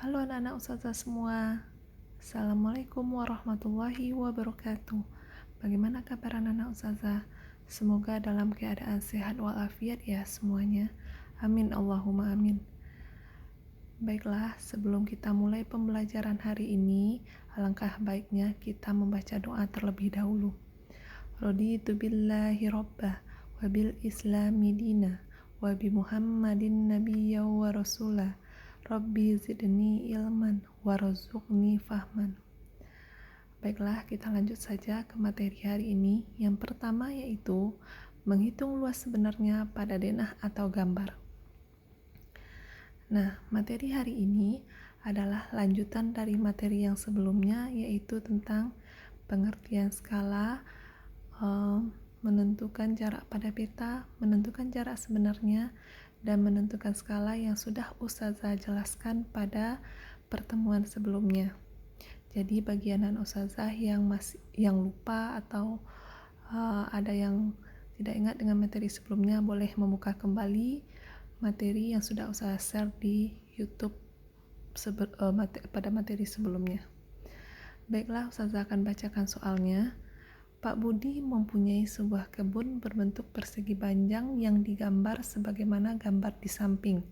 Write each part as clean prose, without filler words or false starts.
Halo anak-anak ustazah semua. Assalamualaikum warahmatullahi wabarakatuh. Bagaimana kabar anak-anak ustazah? Semoga dalam keadaan sehat walafiat ya semuanya. Amin Allahumma amin. Baiklah, sebelum kita mulai pembelajaran hari ini, alangkah baiknya kita membaca doa terlebih dahulu. Raditu billahi rabbah wa bil islami dina wa bi Muhammadin nabiyya wa rasulah. Rabbi zidni ilman warzuqni fahman. Baiklah, kita lanjut saja ke materi hari ini. Yang pertama yaitu menghitung luas sebenarnya pada denah atau gambar. Nah, materi hari ini adalah lanjutan dari materi yang sebelumnya, yaitu tentang pengertian skala, menentukan jarak pada peta, menentukan jarak sebenarnya, dan menentukan skala yang sudah ustazah jelaskan pada pertemuan sebelumnya. Jadi bagi anak ustazah yang lupa atau ada yang tidak ingat dengan materi sebelumnya, boleh membuka kembali materi yang sudah ustazah share di YouTube pada materi sebelumnya. Baiklah, ustazah akan bacakan soalnya. Pak Budi mempunyai sebuah kebun berbentuk persegi panjang yang digambar sebagaimana gambar di samping.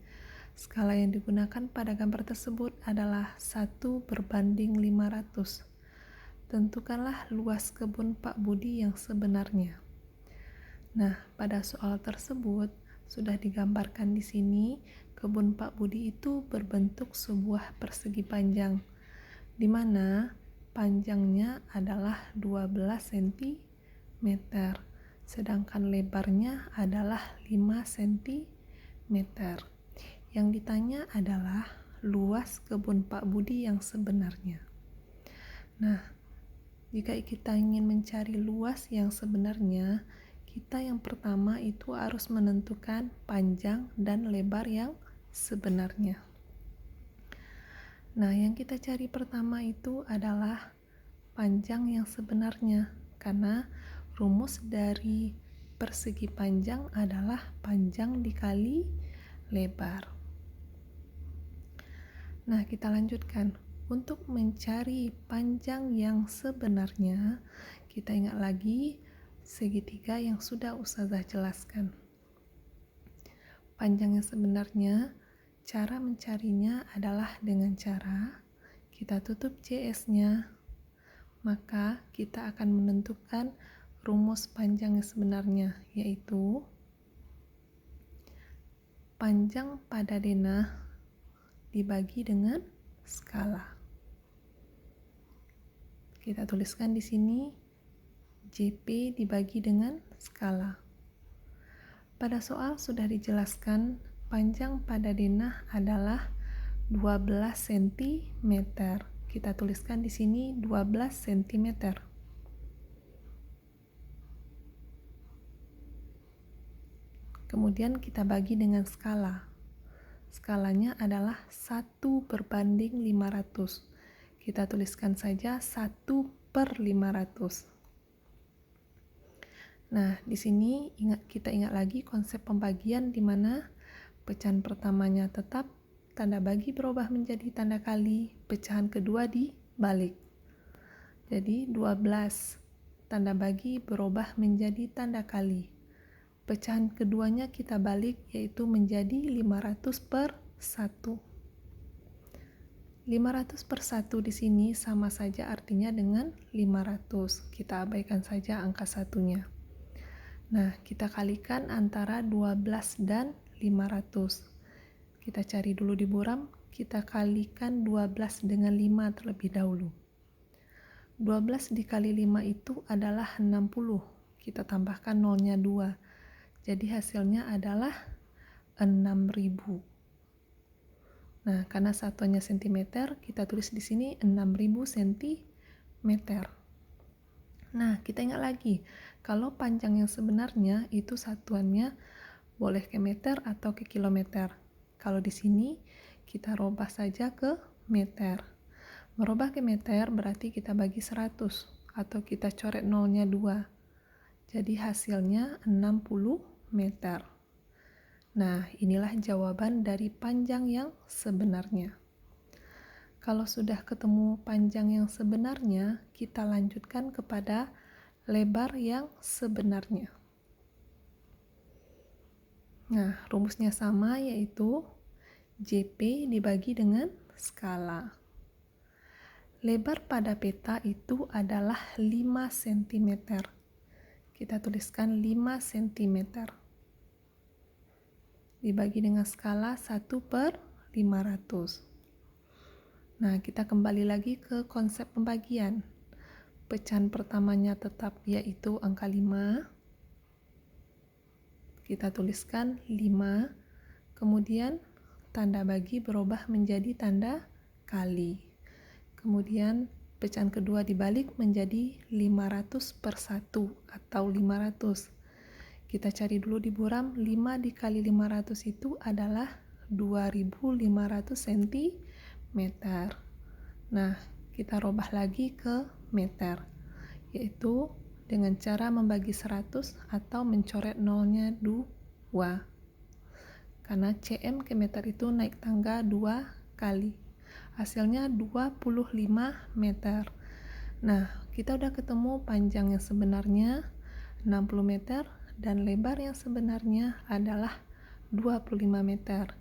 Skala yang digunakan pada gambar tersebut adalah 1:500. Tentukanlah luas kebun Pak Budi yang sebenarnya. Nah, pada soal tersebut sudah digambarkan di sini kebun Pak Budi itu berbentuk sebuah persegi panjang, di mana panjangnya adalah 12 cm, sedangkan lebarnya adalah 5 cm. Yang ditanya adalah luas kebun Pak Budi yang sebenarnya. Nah, jika kita ingin mencari luas yang sebenarnya, kita yang pertama itu harus menentukan panjang dan lebar yang sebenarnya. Nah, yang kita cari pertama itu adalah panjang yang sebenarnya, karena rumus dari persegi panjang adalah panjang dikali lebar. Nah, kita lanjutkan. Untuk mencari panjang yang sebenarnya, kita ingat lagi segitiga yang sudah ustazah jelaskan. Panjang yang sebenarnya, cara mencarinya adalah dengan cara kita tutup CS-nya, maka kita akan menentukan rumus panjang yang sebenarnya, yaitu panjang pada denah dibagi dengan skala. Kita tuliskan di sini JP dibagi dengan skala. Pada soal sudah dijelaskan panjang pada denah adalah 12 cm. Kita tuliskan di sini 12 cm. Kemudian kita bagi dengan skala. Skalanya adalah 1:500. Kita tuliskan saja 1/500. Nah, di sini kita ingat lagi konsep pembagian di mana pecahan pertamanya tetap, tanda bagi berubah menjadi tanda kali, pecahan kedua dibalik. Jadi 12 tanda bagi berubah menjadi tanda kali. Pecahan keduanya kita balik, yaitu menjadi 500/1. 500/1 di sini sama saja artinya dengan 500. Kita abaikan saja angka satunya. Nah, kita kalikan antara 12 dan 500. Kita cari dulu di buram, kita kalikan 12 dengan 5 terlebih dahulu. 12 dikali 5 itu adalah 60. Kita tambahkan nolnya 2. Jadi hasilnya adalah 6.000. Nah, karena satuannya cm, kita tulis di sini 6.000 cm. Nah, kita ingat lagi, kalau panjang yang sebenarnya itu satuannya boleh ke meter atau ke kilometer. Kalau di sini kita rubah saja ke meter. Merubah ke meter berarti kita bagi 100 atau kita coret nolnya 2. Jadi hasilnya 60 meter. Nah, inilah jawaban dari panjang yang sebenarnya. Kalau sudah ketemu panjang yang sebenarnya, kita lanjutkan kepada lebar yang sebenarnya. Nah, rumusnya sama, yaitu JP dibagi dengan skala. Lebar pada peta itu adalah 5 cm. Kita tuliskan 5 cm. Dibagi dengan skala 1/500. Nah, kita kembali lagi ke konsep pembagian. Pecahan pertamanya tetap yaitu angka 5. Kita tuliskan 5. Kemudian tanda bagi berubah menjadi tanda kali. Kemudian pecahan kedua dibalik menjadi 500/1 atau 500. Kita cari dulu di buram, 5 dikali 500 itu adalah 2500 cm. Nah, kita robah lagi ke meter, yaitu dengan cara membagi 100 atau mencoret nolnya 2. Karena cm ke meter itu naik tangga 2 kali. Hasilnya 25 meter. Nah, kita udah ketemu panjang yang sebenarnya 60 meter dan lebar yang sebenarnya adalah 25 meter.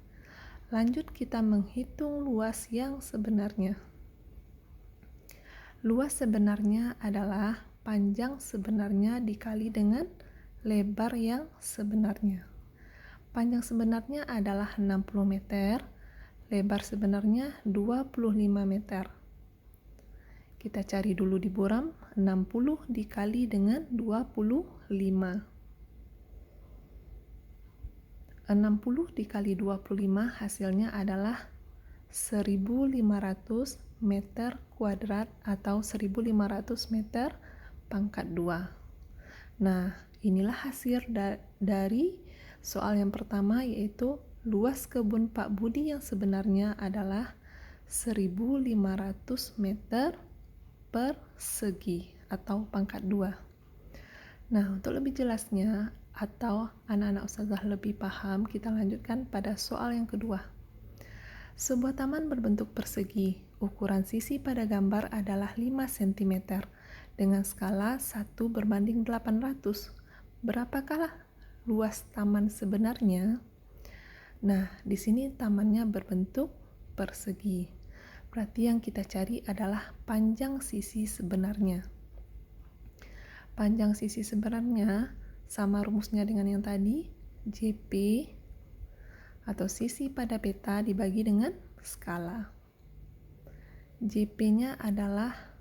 Lanjut kita menghitung luas yang sebenarnya. Luas sebenarnya adalah panjang sebenarnya dikali dengan lebar yang sebenarnya. Panjang sebenarnya adalah 60 meter, lebar sebenarnya 25 meter. Kita cari dulu di buram, 60 dikali dengan 25. 60 dikali 25 hasilnya adalah 1500 meter kuadrat atau 1500 meter pangkat 2. Nah, inilah hasil dari soal yang pertama, yaitu luas kebun Pak Budi yang sebenarnya adalah 1500 meter persegi atau pangkat 2. Nah, untuk lebih jelasnya atau anak-anak ustazah lebih paham, kita lanjutkan pada soal yang kedua. Sebuah taman berbentuk persegi. Ukuran sisi pada gambar adalah 5 cm dengan skala 1/800. Berapakah luas taman sebenarnya? Nah, di sini tamannya berbentuk persegi. Berarti yang kita cari adalah panjang sisi sebenarnya. Panjang sisi sebenarnya sama rumusnya dengan yang tadi, JP atau sisi pada peta dibagi dengan skala. JP-nya adalah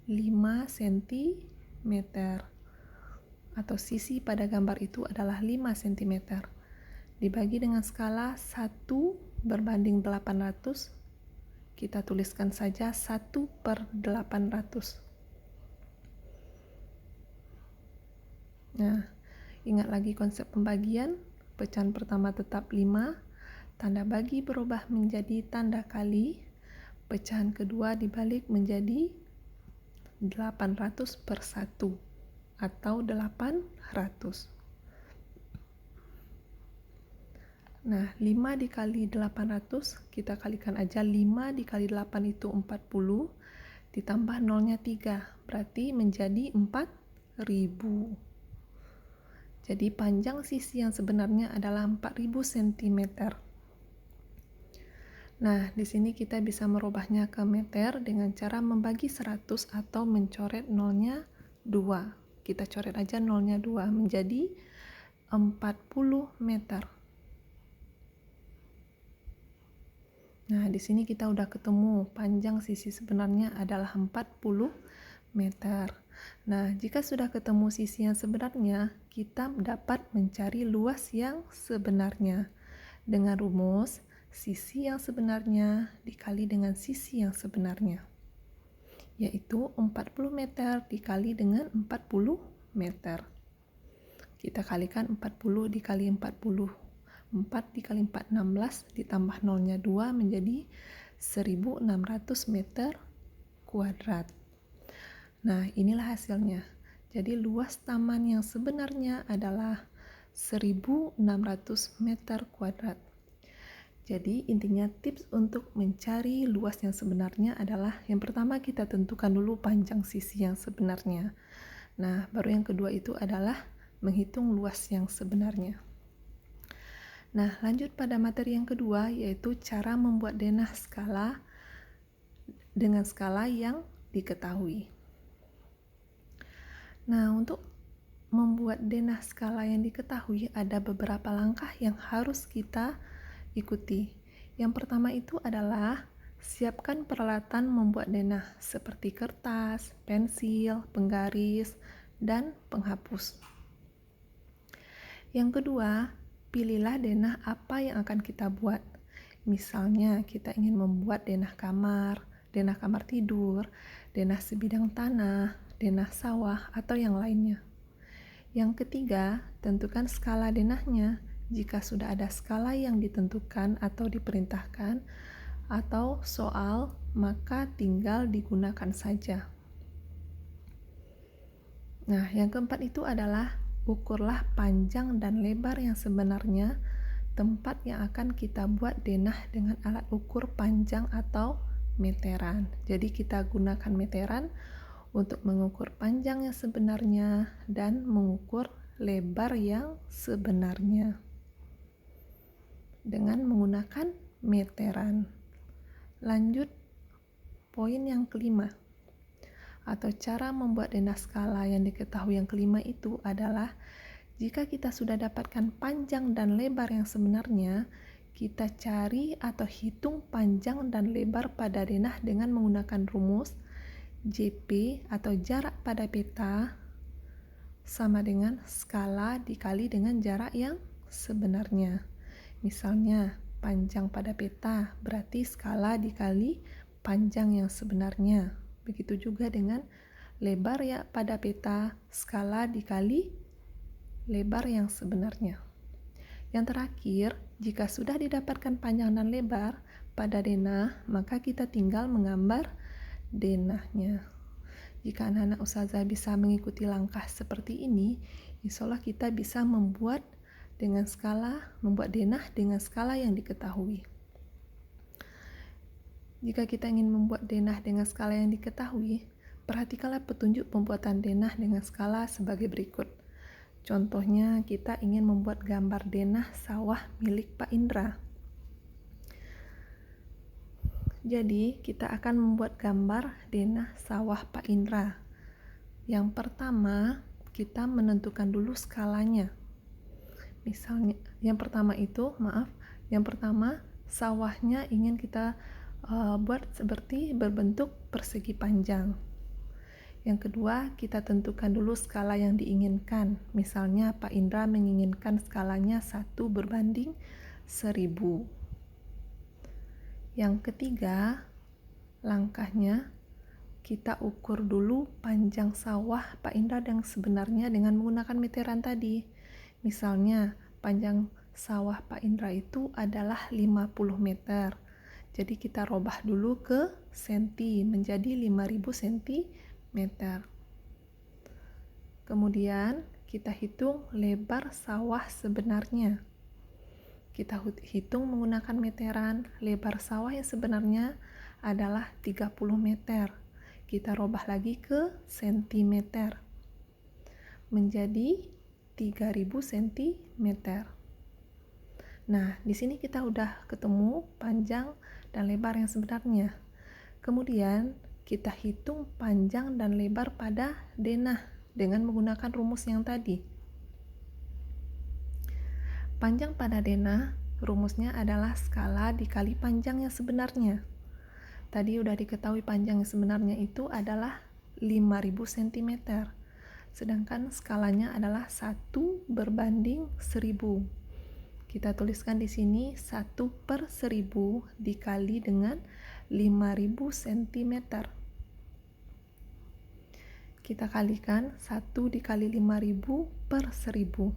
5 cm atau sisi /pada gambar itu adalah 5 cm. Dibagi dengan skala 1/800, kita tuliskan saja 1/800. Nah, ingat lagi konsep pembagian. Pecahan pertama tetap 5, tanda bagi berubah menjadi tanda kali, pecahan kedua dibalik menjadi 800/1 atau 800. Nah, 5 dikali 800, kita kalikan aja. 5 dikali 8 itu 40, ditambah nolnya 3, berarti menjadi 4000. Jadi panjang sisi yang sebenarnya adalah 4000 cm. Nah, di sini kita bisa merubahnya ke meter dengan cara membagi 100 atau mencoret nolnya 2. Kita coret aja nolnya 2 menjadi 40 meter. Nah, di sini kita udah ketemu panjang sisi sebenarnya adalah 40 meter. Nah, jika sudah ketemu sisi yang sebenarnya, kita dapat mencari luas yang sebenarnya dengan rumus sisi yang sebenarnya dikali dengan sisi yang sebenarnya, yaitu 40 meter dikali dengan 40 meter. Kita kalikan 40 dikali 40. 4 dikali 4, 16, ditambah nolnya 2 menjadi 1600 meter kuadrat. Nah, inilah hasilnya. Jadi luas taman yang sebenarnya adalah 1600 meter kuadrat. Jadi intinya tips untuk mencari luas yang sebenarnya adalah yang pertama kita tentukan dulu panjang sisi yang sebenarnya. Nah, baru yang kedua itu adalah menghitung luas yang sebenarnya. Nah, lanjut pada materi yang kedua yaitu cara membuat denah skala dengan skala yang diketahui. Nah, untuk membuat denah skala yang diketahui ada beberapa langkah yang harus kita ikuti. Yang pertama itu adalah siapkan peralatan membuat denah seperti kertas, pensil, penggaris, dan penghapus. Yang kedua, pilihlah denah apa yang akan kita buat. Misalnya kita ingin membuat denah kamar tidur, denah sebidang tanah, denah sawah, atau yang lainnya. Yang ketiga, tentukan skala denahnya. Jika sudah ada skala yang ditentukan atau diperintahkan atau soal, maka tinggal digunakan saja. Nah, yang keempat itu adalah ukurlah panjang dan lebar yang sebenarnya tempat yang akan kita buat denah dengan alat ukur panjang atau meteran. Jadi kita gunakan meteran untuk mengukur panjang yang sebenarnya dan mengukur lebar yang sebenarnya dengan menggunakan meteran. Lanjut poin yang kelima atau cara membuat denah skala yang diketahui yang kelima itu adalah jika kita sudah dapatkan panjang dan lebar yang sebenarnya, kita cari atau hitung panjang dan lebar pada denah dengan menggunakan rumus JP atau jarak pada peta sama dengan skala dikali dengan jarak yang sebenarnya. Misalnya, panjang pada peta berarti skala dikali panjang yang sebenarnya. Begitu juga dengan lebar ya pada peta, skala dikali lebar yang sebenarnya. Yang terakhir, jika sudah didapatkan panjang dan lebar pada denah, maka kita tinggal menggambar denahnya. Jika anak-anak ustazah bisa mengikuti langkah seperti ini, insya Allah kita bisa membuat denah dengan skala yang diketahui. Jika kita ingin membuat denah dengan skala yang diketahui, perhatikanlah petunjuk pembuatan denah dengan skala sebagai berikut. Contohnya, kita ingin membuat gambar denah sawah milik Pak Indra. Jadi, kita akan membuat gambar denah sawah Pak Indra. Yang pertama, kita menentukan dulu skalanya. Misalnya, yang pertama sawahnya ingin kita buat seperti berbentuk persegi panjang. Yang kedua, kita tentukan dulu skala yang diinginkan. Misalnya, Pak Indra menginginkan skalanya 1:1000. Yang ketiga, langkahnya kita ukur dulu panjang sawah Pak Indra yang sebenarnya dengan menggunakan meteran tadi. Misalnya, panjang sawah Pak Indra itu adalah 50 meter. Jadi kita robah dulu ke senti menjadi 5000 cm. Kemudian kita hitung lebar sawah sebenarnya. Kita hitung menggunakan meteran, lebar sawah yang sebenarnya adalah 30 meter. Kita robah lagi ke sentimeter menjadi 3000 cm. Nah, di sini kita udah ketemu panjang dan lebar yang sebenarnya. Kemudian kita hitung panjang dan lebar pada denah dengan menggunakan rumus yang tadi. Panjang pada denah, rumusnya adalah skala dikali panjang yang sebenarnya. Tadi udah diketahui panjang yang sebenarnya itu adalah 5000 cm. Sedangkan skalanya adalah 1:1000. Kita tuliskan di sini 1/1000 dikali dengan 5000 cm. Kita kalikan 1 dikali 5000 per 1000.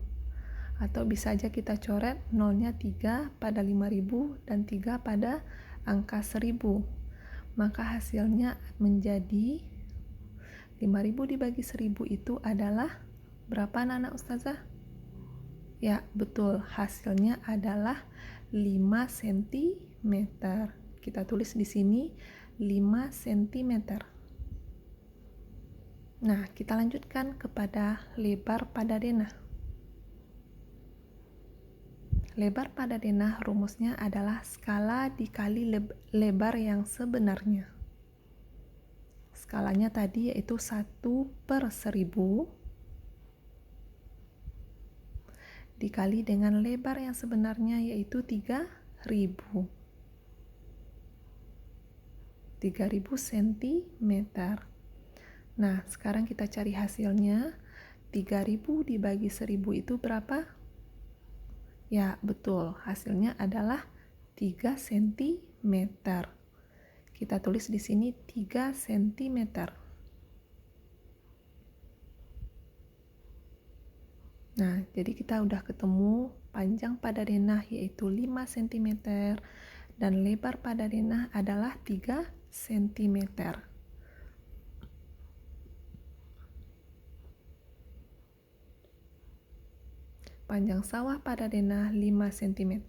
Atau bisa aja kita coret nolnya 3 pada 5000 dan 3 pada angka 1000. Maka hasilnya menjadi 5000 dibagi 1000 itu adalah berapa anak-anak ustazah? Ya, betul. Hasilnya adalah 5 cm. Kita tulis di sini 5 cm. Nah, kita lanjutkan kepada lebar pada denah. Lebar pada denah rumusnya adalah skala dikali lebar yang sebenarnya. Skalanya tadi yaitu 1/1000 dikali dengan lebar yang sebenarnya yaitu 3000 cm. Nah, sekarang kita cari hasilnya. 3000 dibagi 1000 itu berapa? Ya, betul. Hasilnya adalah 3 cm. Kita tulis di sini 3 cm. Nah, jadi kita udah ketemu panjang pada denah yaitu 5 cm dan lebar pada denah adalah 3 cm. Panjang sawah pada denah 5 cm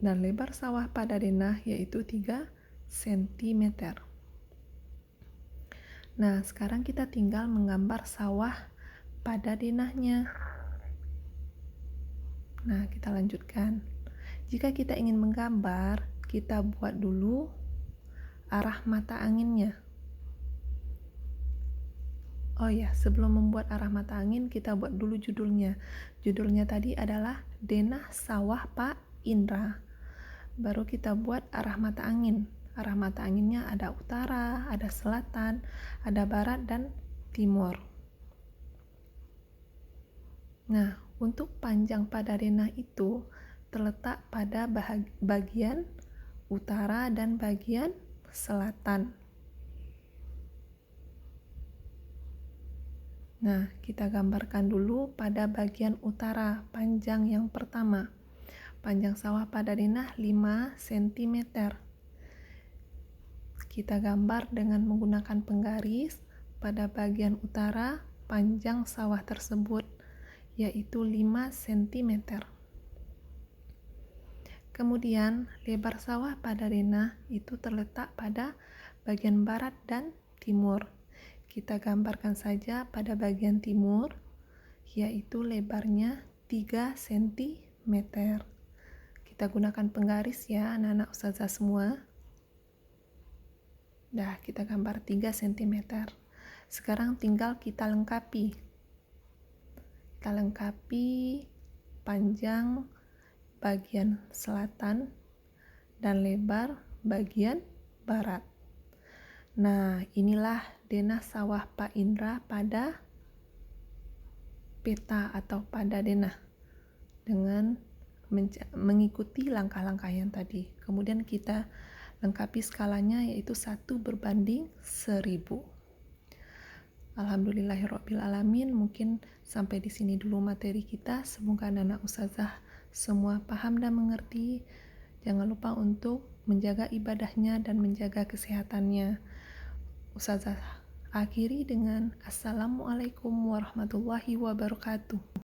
dan lebar sawah pada denah yaitu 3 cm. Nah, sekarang kita tinggal menggambar sawah pada denahnya. Nah, kita lanjutkan. Jika kita ingin menggambar, kita buat dulu arah mata anginnya. Oh ya, sebelum membuat arah mata angin, kita buat dulu judulnya. Judulnya tadi adalah Denah Sawah Pak Indra. Baru kita buat arah mata angin. Arah mata anginnya ada utara, ada selatan, ada barat, dan timur. Nah, untuk panjang pada denah itu terletak pada bagian utara dan bagian selatan. Nah, kita gambarkan dulu pada bagian utara, panjang yang pertama. Panjang sawah pada denah 5 cm. Kita gambar dengan menggunakan penggaris pada bagian utara panjang sawah tersebut, yaitu 5 cm. Kemudian, lebar sawah pada denah itu terletak pada bagian barat dan timur. Kita gambarkan saja pada bagian timur, yaitu lebarnya 3 cm. Kita gunakan penggaris ya, anak-anak ustazah semua. Dah, kita gambar 3 cm. Sekarang tinggal kita lengkapi. Kita lengkapi panjang bagian selatan dan lebar bagian barat. Nah, inilah denah sawah Pak Indra pada peta atau pada denah dengan mengikuti langkah-langkah yang tadi. Kemudian kita lengkapi skalanya yaitu 1/1000. Alhamdulillahirrabbilalamin, mungkin sampai di sini dulu materi kita. Semoga anak-anak ustazah semua paham dan mengerti. Jangan lupa untuk menjaga ibadahnya dan menjaga kesehatannya. Ustazah akhiri dengan Assalamualaikum warahmatullahi wabarakatuh.